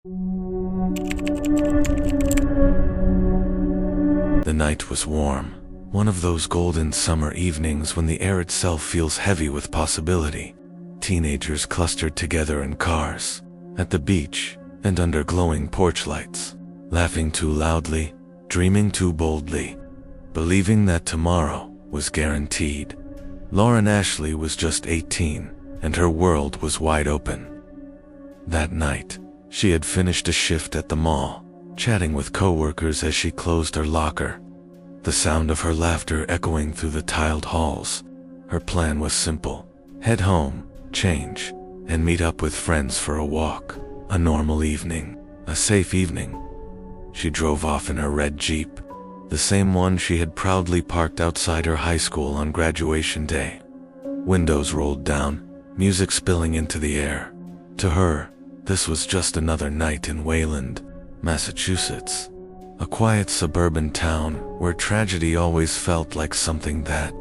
The night was warm, one of those golden summer evenings when the air itself feels heavy with possibility. Teenagers clustered together in cars, at the beach, and under glowing porch lights, laughing too loudly, dreaming too boldly, believing that tomorrow was guaranteed. Lauren Ashley was just 18, and her world was wide open. That night, she had finished a shift at the mall, chatting with coworkers as she closed her locker, the sound of her laughter echoing through the tiled halls. Her plan was simple: head home, change, and meet up with friends for a walk. A normal evening, a safe evening. She drove off in her red Jeep, the same one she had proudly parked outside her high school on graduation day. Windows rolled down, music spilling into the air. To her, this was just another night in Wayland, Massachusetts, a quiet suburban town where tragedy always felt like something that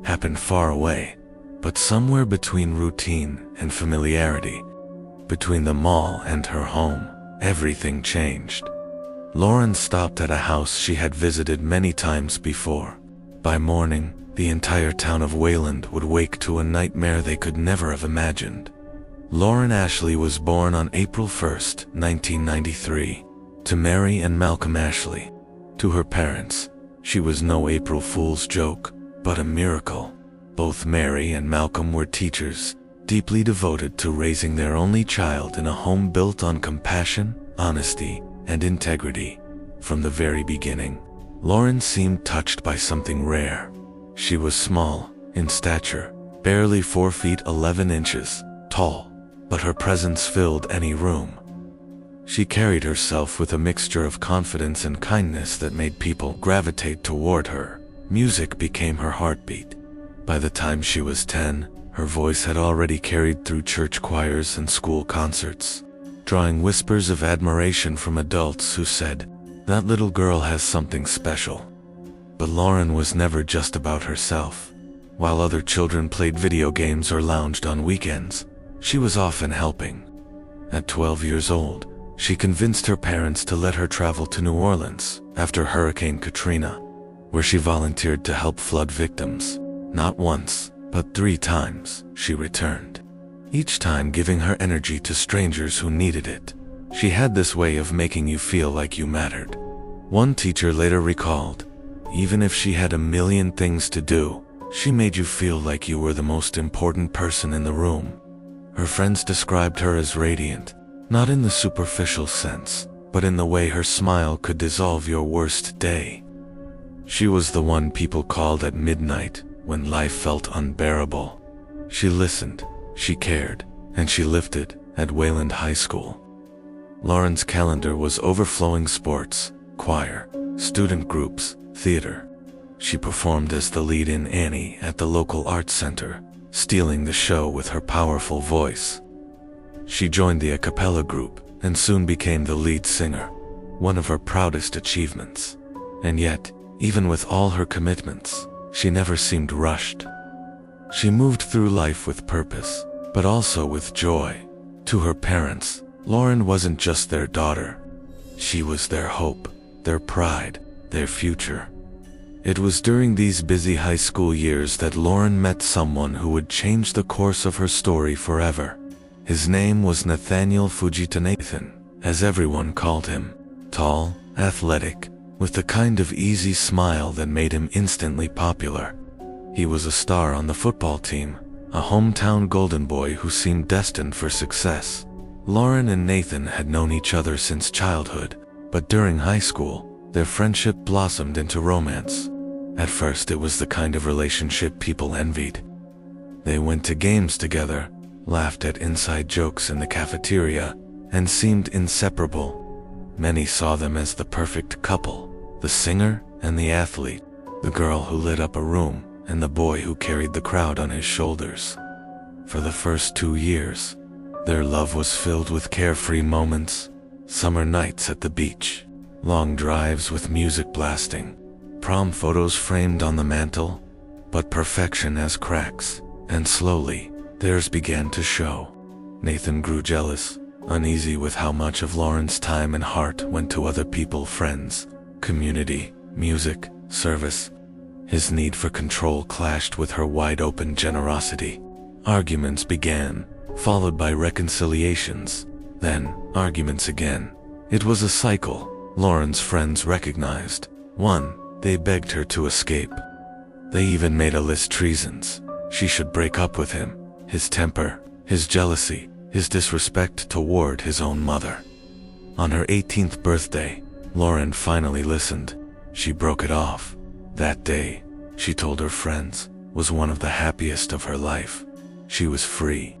happened far away, but somewhere between routine and familiarity. Between the mall and her home, everything changed. Lauren stopped at a house she had visited many times before. By morning, the entire town of Wayland would wake to a nightmare they could never have imagined. Lauren Ashley was born on April 1st, 1993, to Mary and Malcolm Ashley. To her parents, she was no April Fool's joke, but a miracle. Both Mary and Malcolm were teachers, deeply devoted to raising their only child in a home built on compassion, honesty, and integrity. From the very beginning, Lauren seemed touched by something rare. She was small in stature, barely 4 feet 11 inches tall, but her presence filled any room. She carried herself with a mixture of confidence and kindness that made people gravitate toward her. Music became her heartbeat. By the time she was 10, her voice had already carried through church choirs and school concerts, drawing whispers of admiration from adults who said, "That little girl has something special." But Lauren was never just about herself. While other children played video games or lounged on weekends, she was often helping. At 12 years old, she convinced her parents to let her travel to New Orleans after Hurricane Katrina, where she volunteered to help flood victims. Not once, but 3 times, she returned, each time giving her energy to strangers who needed it. She had this way of making you feel like you mattered. One teacher later recalled, "Even if she had a million things to do, she made you feel like you were the most important person in the room." Her friends described her as radiant, not in the superficial sense, but in the way her smile could dissolve your worst day. She was the one people called at midnight when life felt unbearable. She listened, she cared, and she lifted at Wayland High School. Lauren's calendar was overflowing: sports, choir, student groups, theater. She performed as the lead in Annie at the local arts center, stealing the show with her powerful voice. She joined the a cappella group and soon became the lead singer, one of her proudest achievements. And yet, even with all her commitments, she never seemed rushed. She moved through life with purpose, but also with joy. To her parents, Lauren wasn't just their daughter. She was their hope, their pride, their future. It was during these busy high school years that Lauren met someone who would change the course of her story forever. His name was Nathaniel Fujita. Nathan, as everyone called him. Tall, athletic, with the kind of easy smile that made him instantly popular. He was a star on the football team, a hometown golden boy who seemed destined for success. Lauren and Nathan had known each other since childhood, but during high school, their friendship blossomed into romance. At first, it was the kind of relationship people envied. They went to games together, laughed at inside jokes in the cafeteria, and seemed inseparable. Many saw them as the perfect couple, the singer and the athlete, the girl who lit up a room and the boy who carried the crowd on his shoulders. For the first 2 years, their love was filled with carefree moments, summer nights at the beach, long drives with music blasting, prom photos framed on the mantle. But perfection has cracks, and slowly, theirs began to show. Nathan grew jealous, uneasy with how much of Lauren's time and heart went to other people, friends, community, music, service. His need for control clashed with her wide-open generosity. Arguments began, followed by reconciliations, then arguments again. It was a cycle. Lauren's friends recognized. 1. They begged her to escape. They even made a list reasons she should break up with him: his temper, his jealousy, his disrespect toward his own mother. On her 18th birthday, Lauren finally listened. She broke it off. That day, she told her friends, was one of the happiest of her life. She was free.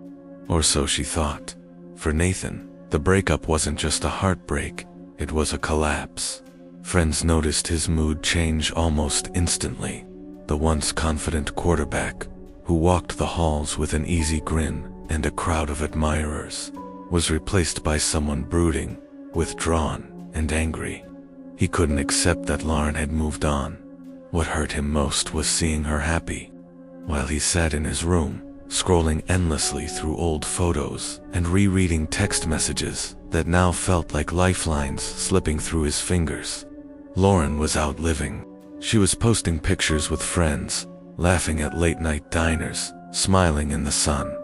Or so she thought. For Nathan, the breakup wasn't just a heartbreak, it was a collapse. Friends noticed his mood change almost instantly. The once confident quarterback, who walked the halls with an easy grin and a crowd of admirers, was replaced by someone brooding, withdrawn, and angry. He couldn't accept that Lauren had moved on. What hurt him most was seeing her happy. While he sat in his room, scrolling endlessly through old photos and rereading text messages that now felt like lifelines slipping through his fingers, Lauren was out living. She was posting pictures with friends, laughing at late-night diners, smiling in the sun,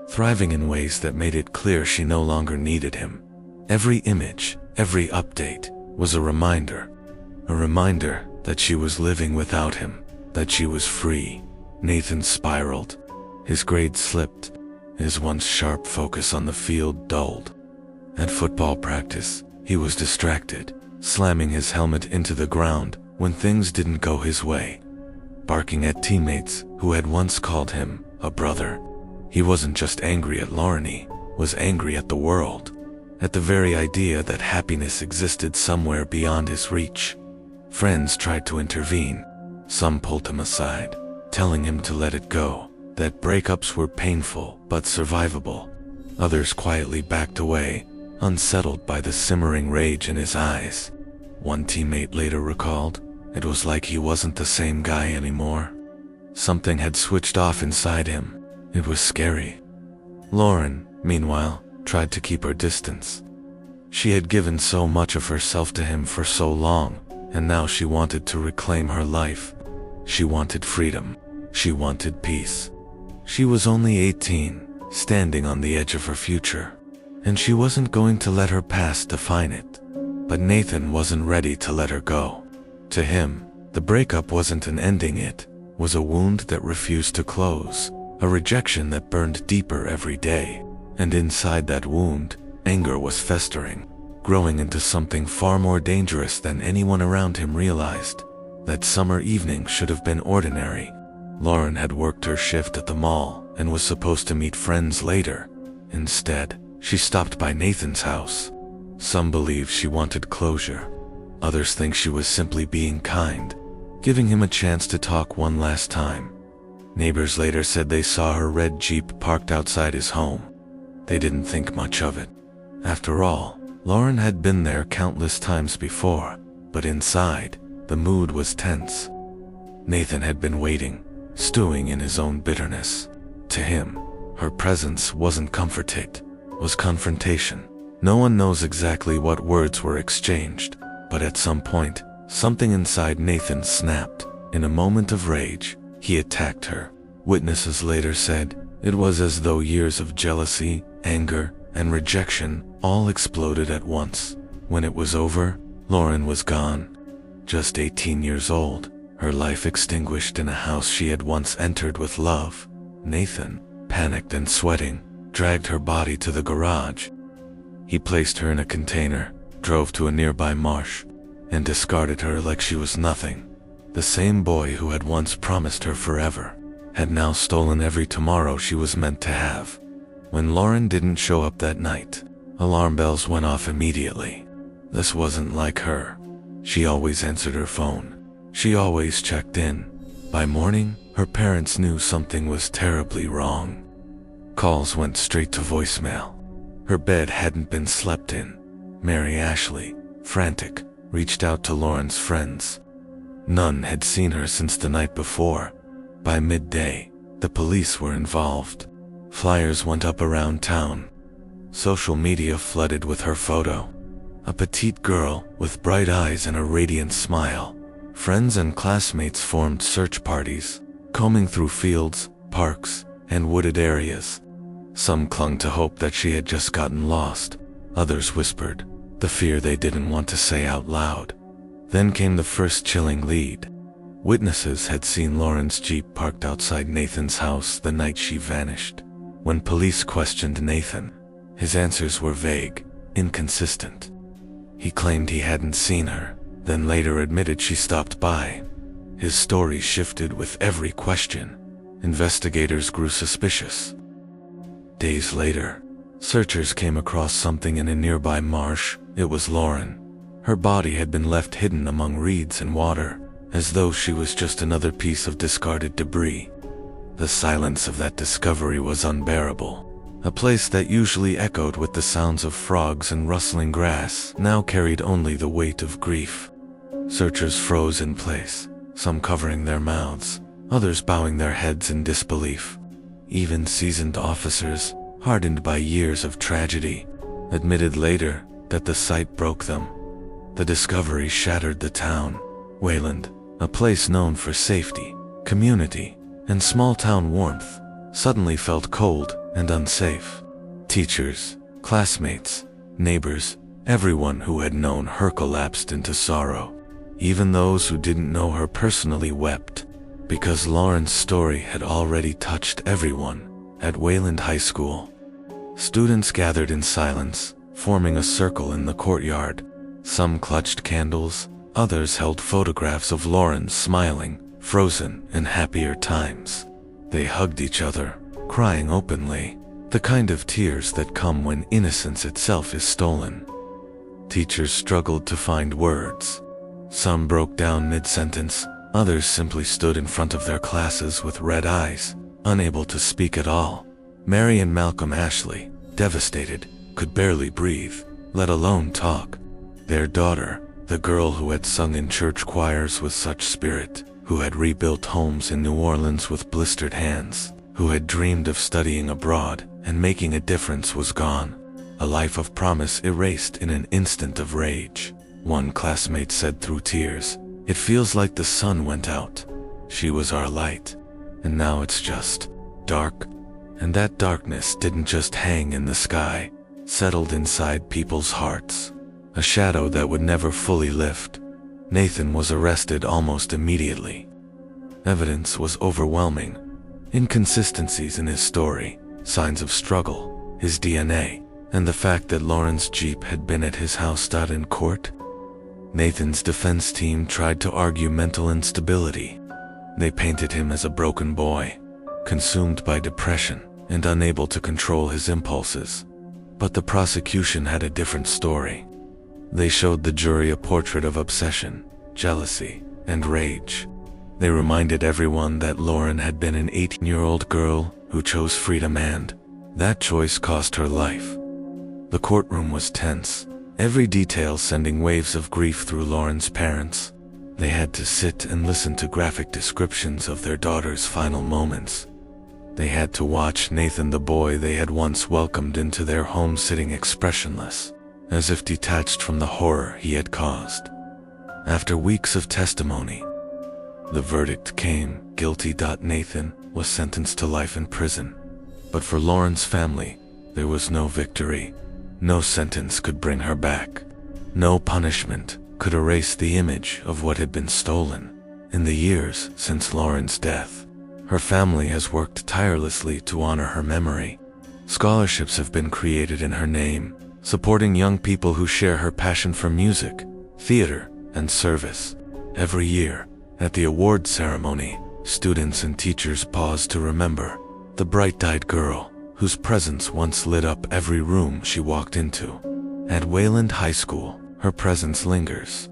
thriving in ways that made it clear she no longer needed him. Every image, every update, was a reminder that she was living without him, that she was free. Nathan spiraled. His grades slipped. His once sharp focus on the field dulled. At football practice, he was distracted, slamming his helmet into the ground when things didn't go his way, barking at teammates who had once called him a brother. He wasn't just angry at Lauren, he was angry at the world, at the very idea that happiness existed somewhere beyond his reach. Friends tried to intervene. Some pulled him aside, telling him to let it go, that breakups were painful but survivable. Others quietly backed away, unsettled by the simmering rage in his eyes. One teammate later recalled, it was like he wasn't the same guy anymore. Something had switched off inside him. It was scary. Lauren, meanwhile, tried to keep her distance. She had given so much of herself to him for so long, and now she wanted to reclaim her life. She wanted freedom. She wanted peace. She was only 18, standing on the edge of her future, and she wasn't going to let her past define it. But Nathan wasn't ready to let her go. To him, the breakup wasn't an ending, it was a wound that refused to close, a rejection that burned deeper every day. And inside that wound, anger was festering, growing into something far more dangerous than anyone around him realized. That summer evening should have been ordinary. Lauren had worked her shift at the mall and was supposed to meet friends later. Instead, she stopped by Nathan's house. Some believe she wanted closure. Others think she was simply being kind, giving him a chance to talk one last time. Neighbors later said they saw her red Jeep parked outside his home. They didn't think much of it. After all, Lauren had been there countless times before, but inside, the mood was tense. Nathan had been waiting, stewing in his own bitterness. To him, her presence wasn't comfort, it was confrontation. No one knows exactly what words were exchanged, but at some point, something inside Nathan snapped. In a moment of rage, he attacked her. Witnesses later said it was as though years of jealousy, anger, and rejection all exploded at once. When it was over, Lauren was gone. Just 18 years old, her life extinguished in a house she had once entered with love. Nathan, panicked and sweating, dragged her body to the garage. He placed her in a container, drove to a nearby marsh, and discarded her like she was nothing. The same boy who had once promised her forever had now stolen every tomorrow she was meant to have. When Lauren didn't show up that night, alarm bells went off immediately. This wasn't like her. She always answered her phone. She always checked in. By morning, her parents knew something was terribly wrong. Calls went straight to voicemail. Her bed hadn't been slept in. Mary Ashley, frantic, reached out to Lauren's friends. None had seen her since the night before. By midday, the police were involved. Flyers went up around town. Social media flooded with her photo. A petite girl with bright eyes and a radiant smile. Friends and classmates formed search parties, combing through fields, parks, and wooded areas. Some clung to hope that she had just gotten lost. Others whispered, the fear they didn't want to say out loud. Then came the first chilling lead. Witnesses had seen Lauren's Jeep parked outside Nathan's house the night she vanished. When police questioned Nathan, his answers were vague, inconsistent. He claimed he hadn't seen her, then later admitted she stopped by. His story shifted with every question. Investigators grew suspicious. Days later, searchers came across something in a nearby marsh. It was Lauren. Her body had been left hidden among reeds and water, as though she was just another piece of discarded debris. The silence of that discovery was unbearable. A place that usually echoed with the sounds of frogs and rustling grass now carried only the weight of grief. Searchers froze in place, some covering their mouths, others bowing their heads in disbelief. Even seasoned officers, hardened by years of tragedy, admitted later that the sight broke them. The discovery shattered the town. Wayland, a place known for safety, community, and small-town warmth, suddenly felt cold and unsafe. Teachers, classmates, neighbors, everyone who had known her collapsed into sorrow. Even those who didn't know her personally wept, because Lauren's story had already touched everyone at Wayland High School. Students gathered in silence, forming a circle in the courtyard. Some clutched candles, others held photographs of Lauren smiling, frozen in happier times. They hugged each other, crying openly, the kind of tears that come when innocence itself is stolen. Teachers struggled to find words. Some broke down mid-sentence, others simply stood in front of their classes with red eyes, unable to speak at all. Mary and Malcolm Ashley, devastated, could barely breathe, let alone talk. Their daughter, the girl who had sung in church choirs with such spirit, who had rebuilt homes in New Orleans with blistered hands, who had dreamed of studying abroad and making a difference, was gone. A life of promise erased in an instant of rage. One classmate said through tears, "It feels like the sun went out. She was our light, and now it's just dark." And that darkness didn't just hang in the sky, settled inside people's hearts. A shadow that would never fully lift. Nathan was arrested almost immediately. Evidence was overwhelming. Inconsistencies in his story, signs of struggle, his DNA, and the fact that Lauren's Jeep had been at his house. In court, Nathan's defense team tried to argue mental instability. They painted him as a broken boy, consumed by depression and unable to control his impulses. But the prosecution had a different story. They showed the jury a portrait of obsession, jealousy, and rage. They reminded everyone that Lauren had been an 18-year-old girl who chose freedom, and that choice cost her life. The courtroom was tense, every detail sending waves of grief through Lauren's parents. They had to sit and listen to graphic descriptions of their daughter's final moments. They had to watch Nathan, the boy they had once welcomed into their home, sitting expressionless, as if detached from the horror he had caused. After weeks of testimony, the verdict came, guilty. Nathan was sentenced to life in prison. But for Lauren's family, there was no victory. No sentence could bring her back. No punishment could erase the image of what had been stolen. In the years since Lauren's death, her family has worked tirelessly to honor her memory. Scholarships have been created in her name, supporting young people who share her passion for music, theater, and service. Every year, at the award ceremony, students and teachers pause to remember the bright-eyed girl whose presence once lit up every room she walked into. At Wayland High School, her presence lingers.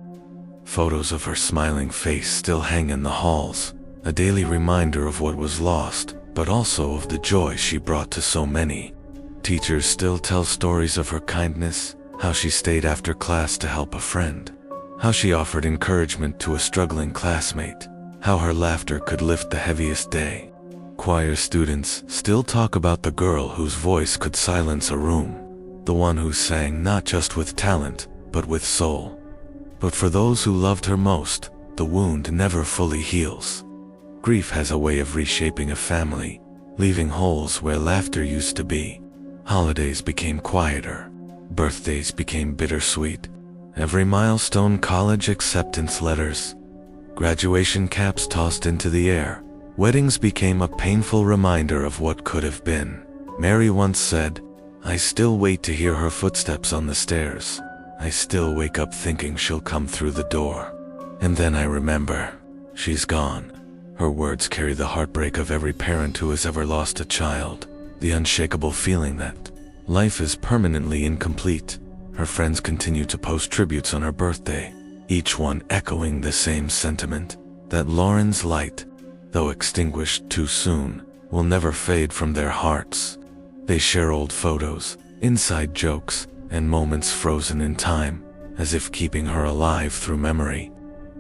Photos of her smiling face still hang in the halls, a daily reminder of what was lost, but also of the joy she brought to so many. Teachers still tell stories of her kindness, how she stayed after class to help a friend, how she offered encouragement to a struggling classmate, how her laughter could lift the heaviest day. Choir students still talk about the girl whose voice could silence a room. the one who sang not just with talent, but with soul. But for those who loved her most, the wound never fully heals. Grief has a way of reshaping a family, leaving holes where laughter used to be. Holidays became quieter. Birthdays became bittersweet. Every milestone, college acceptance letters, graduation caps tossed into the air. Weddings became a painful reminder of what could have been. Mary once said, "I still wait to hear her footsteps on the stairs. I still wake up thinking she'll come through the door. And then I remember, she's gone." Her words carry the heartbreak of every parent who has ever lost a child, the unshakable feeling that life is permanently incomplete. Her friends continue to post tributes on her birthday, each one echoing the same sentiment, that Lauren's light, though extinguished too soon, will never fade from their hearts. They share old photos, inside jokes, and moments frozen in time, as if keeping her alive through memory.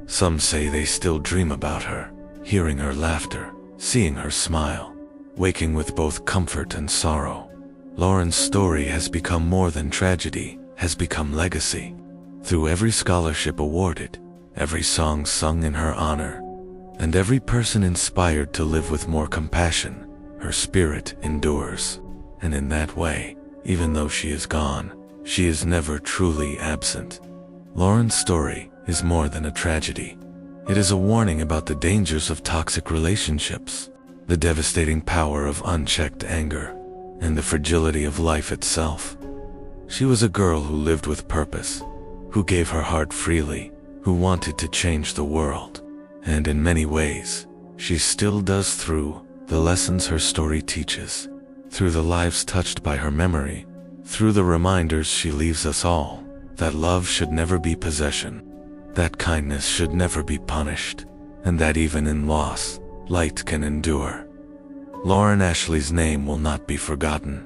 Some say they still dream about her, hearing her laughter, seeing her smile, waking with both comfort and sorrow. Lauren's story has become more than tragedy, has become legacy. Through every scholarship awarded, every song sung in her honor, and every person inspired to live with more compassion, her spirit endures. And in that way, even though she is gone, she is never truly absent. Lauren's story is more than a tragedy. It is a warning about the dangers of toxic relationships, the devastating power of unchecked anger, and the fragility of life itself. She was a girl who lived with purpose, who gave her heart freely, who wanted to change the world. And in many ways, she still does through the lessons her story teaches, through the lives touched by her memory, through the reminders she leaves us all, that love should never be possession, that kindness should never be punished, and that even in loss, light can endure. Lauren Ashley's name will not be forgotten.